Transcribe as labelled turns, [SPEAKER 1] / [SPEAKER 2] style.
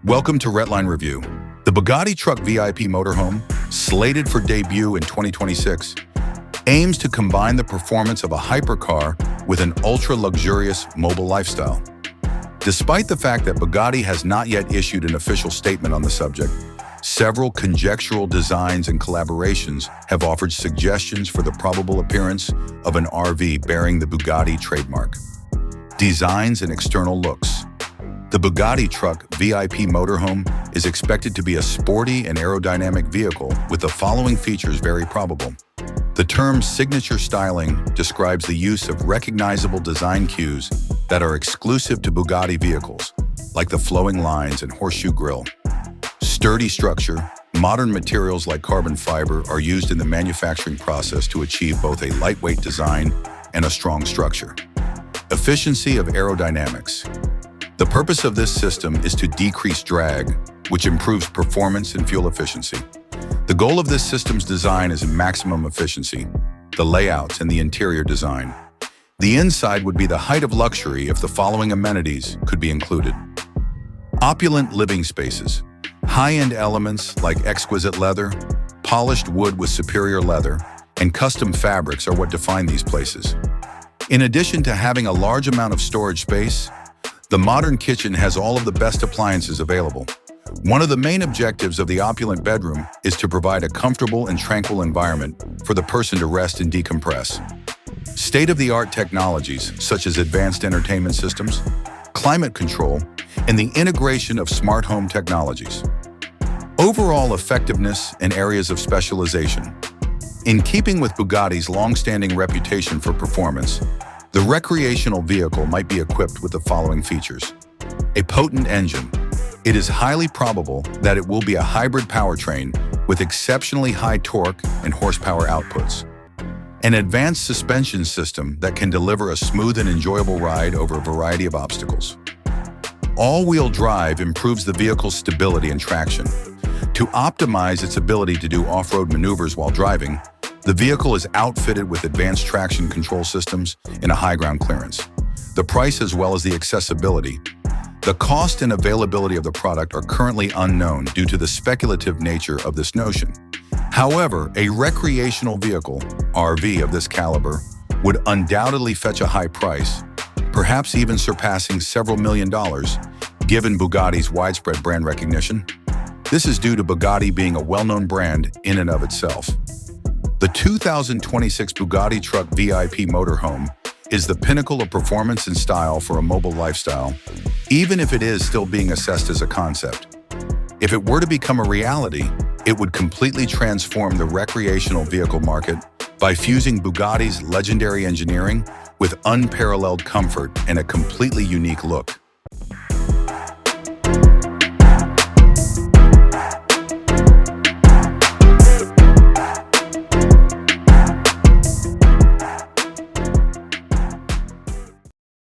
[SPEAKER 1] Welcome to Redline Review. The Bugatti Truck VIP Motorhome, slated for debut in 2026, aims to combine the performance of a hypercar with an ultra-luxurious mobile lifestyle. Despite the fact that Bugatti has not yet issued an official statement on the subject, several conjectural designs and collaborations have offered suggestions for the probable appearance of an RV bearing the Bugatti trademark. Designs and external looks. The Bugatti Truck VIP Motorhome is expected to be a sporty and aerodynamic vehicle with the following features very probable. The term signature styling describes the use of recognizable design cues that are exclusive to Bugatti vehicles, like the flowing lines and horseshoe grille. Sturdy structure. Modern materials like carbon fiber are used in the manufacturing process to achieve both a lightweight design and a strong structure. Efficiency of aerodynamics. The purpose of this system is to decrease drag, which improves performance and fuel efficiency. The goal of this system's design is maximum efficiency, the layouts and the interior design. The inside would be the height of luxury if the following amenities could be included. Opulent living spaces. High-end elements like exquisite leather, polished wood with superior leather, and custom fabrics are what define these places. In addition to having a large amount of storage space, the modern kitchen has all of the best appliances available. One of the main objectives of the opulent bedroom is to provide a comfortable and tranquil environment for the person to rest and decompress. State-of-the-art technologies such as advanced entertainment systems, climate control, and the integration of smart home technologies. Overall effectiveness and areas of specialization. In keeping with Bugatti's long-standing reputation for performance, the recreational vehicle might be equipped with the following features. A potent engine. It is highly probable that it will be a hybrid powertrain with exceptionally high torque and horsepower outputs. An advanced suspension system that can deliver a smooth and enjoyable ride over a variety of obstacles. All-wheel drive improves the vehicle's stability and traction. To optimize its ability to do off-road maneuvers while driving, the vehicle is outfitted with advanced traction control systems and a high ground clearance. The price as well as the accessibility. The cost and availability of the product are currently unknown due to the speculative nature of this notion. However, a recreational vehicle, RV of this caliber, would undoubtedly fetch a high price, perhaps even surpassing several $1 million, given Bugatti's widespread brand recognition. This is due to Bugatti being a well-known brand in and of itself. The 2026 Bugatti Truck VIP Motorhome is the pinnacle of performance and style for a mobile lifestyle, even if it is still being assessed as a concept. If it were to become a reality, it would completely transform the recreational vehicle market by fusing Bugatti's legendary engineering with unparalleled comfort and a completely unique look.